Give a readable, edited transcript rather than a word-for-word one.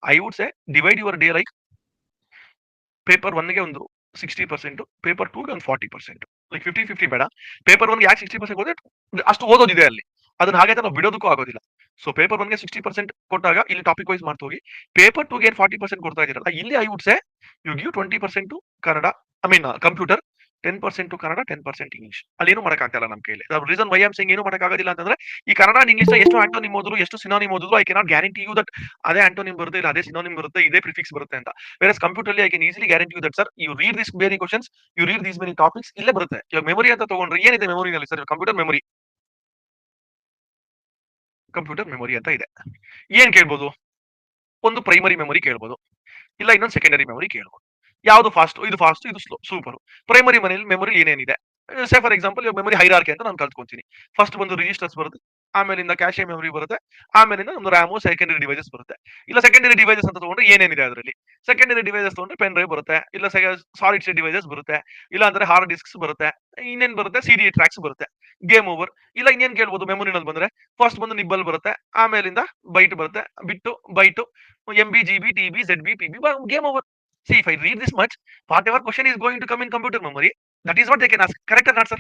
I would say divide your day like paper 1ಗೆ ಒಂದು 60%, paper 2ಗೆ ಒಂದು 40%. ಲೈಕ್ 50-50 ಬೇಡ. ಪೇಪರ್ 1ಗೆ ಯಾಕೆ 60% ಹೋದ್ರೆ ಅಷ್ಟು ಓದೋದಿದೆ ಅಲ್ಲಿ. ಅದನ್ನ ಹಾಗೆ ನಾವು ಬಿಡೋದಕ್ಕೂ ಆಗೋದಿಲ್ಲ. ಸೊ ಪೇಪರ್ 1ಗೆ 60% ಕೊಟ್ಟಾಗ ಇಲ್ಲಿ ಟಾಪಿಕ್ ವೈಸ್ ಮಾಡ್ತಾ ಹೋಗಿ, ಪೇಪರ್ 2ಗೆ 40% ಕೊಡ್ತಾ ಇದೀರಲ್ಲ, ಇಲ್ಲಿ I would say you give 20% Kannada, I mean computer, 10% Kannada, 10% English. ಅಲ್ಲಿ ಏನು ಮಾಡಕ್ಕಾಗಲ್ಲ ನಮ್ಮ ಕೈಯಲ್ಲಿ. ರೀಸನ್ ವೈ ಆಮ್ ಸೇಯಿಂಗ್ ಏನು ಮಾಡಕ್ಕಾಗೋದಿಲ್ಲ ಅಂತಂದ್ರೆ, ಈ ಕನ್ನಡ ಅಂಡ್ ಇಂಗ್ಲಿಷ್ ಎಷ್ಟು ಆಂಟೋನಿಮ್ ಓದಿದ್ರು, ಎಷ್ಟು ಸಿನೋನಿಮ್ ಓದಿದ್ರು, I cannot guarantee you that ಅದೇ ಆಂಟೋನಿಮ್ ಬರುತ್ತೆ, ಇಲ್ಲ ಅದೇ ಸಿನೋನಿಮ್ ಬರುತ್ತೆ, ಇದೇ ಪ್ರಿಫಿಕ್ಸ್ ಬರುತ್ತೆ ಅಂತ. ವೇರಸ್ ಕಂಪ್ಯೂಟರ್ ಅಲ್ಲಿ I can easily guarantee you that sir, you read this many questions, you read these many topics, ಇಲ್ಲೇ ಬರುತ್ತೆ. ಇವಾಗ ಮೆಮೊರಿ ಅಂತ ತಗೊಂಡ್ರೆ ಏನಿದೆ ಮೆಮೊರಿನಲ್ಲಿ ಸರ್? ಕಂಪ್ಯೂಟರ್ ಮೆಮೊರಿ, ಕಂಪ್ಯೂಟರ್ ಮೆಮೊರಿ ಅಂತ ಇದೆ. ಏನ್ ಕೇಳ್ಬೋದು? ಒಂದು ಪ್ರೈಮರಿ ಮೆಮೊರಿ ಕೇಳ್ಬೋದು, ಇಲ್ಲ ಇನ್ನೊಂದು ಸೆಕೆಂಡರಿ ಮೆಮೊರಿ ಕೇಳ್ಬೋದು. ಯಾವುದು ಫಾಸ್ಟ್? ಇದು ಫಾಸ್ಟ್, ಇದು ಸ್ಲೋ, ಸೂಪರ್. ಪ್ರೈಮರಿ ಮೆಮೊರಿ ಏನೇನಿದೆ? Say for example memory hierarchy ಅಂತ ನಾನು ಕಲ್ತ್ಕೊಂತೀನಿ. ಫಸ್ಟ್ ಬಂದು ರಿಜಿಸ್ಟರ್ಸ್ ಬರುತ್ತೆ, ಆಮೇಲಿಂದ ಕ್ಯಾಶೆ ಮೆಮೊರಿ ಬರುತ್ತೆ, ಆಮೇಲಿಂದ ಒಂದು ರ್ಯಾಮು, ಸೆಕೆಂಡರಿ ಡಿವೈಸಸ್ ಬರುತ್ತೆ. ಇಲ್ಲ ಸೆಕೆಂಡರಿ ಡಿವೈಸಸ್ ಅಂತ ತಗೊಂಡ್ರೆ ಏನೇನಿದೆ ಅದರಲ್ಲಿ? ಸೆಕೆಂಡರಿ ಡಿವೈಸಸ್ ತಗೊಂಡ್ರೆ ಪೆನ್ ಡ್ರೈವ್ ಬರುತ್ತೆ, ಇಲ್ಲ ಸಾಲಿಡ್ ಸ್ಟೇಟ್ ಡಿವೈಸಸ್ ಬರುತ್ತೆ, ಇಲ್ಲ ಅಂದ್ರೆ ಹಾರ್ಡ್ ಡಿಸ್ಕ್ಸ್ ಬರುತ್ತೆ, ಇನ್ನೇನ್ ಬರುತ್ತೆ? ಸಿಡಿ ಟ್ರ್ಯಾಕ್ಸ್ ಬರುತ್ತೆ. Game over. ಇಲ್ಲ ಇನ್ನೇನ್ ಕೇಳ್ಬೋದು ಮೆಮೊರಿನಲ್ಲಿ ಬಂದ್ರೆ? ಫಸ್ಟ್ ಬಂದು ನಿಬ್ಬಲ್ ಬರುತ್ತೆ, ಆಮೇಲಿಂದ ಬೈಟ್ ಬರುತ್ತೆ, ಬಿಟ್ಟು bite, MB, GB, TB, ZB, PB, game over. See, if I read this much, whatever question is going to come in computer memory, that is what they can ask. Correct or not, sir?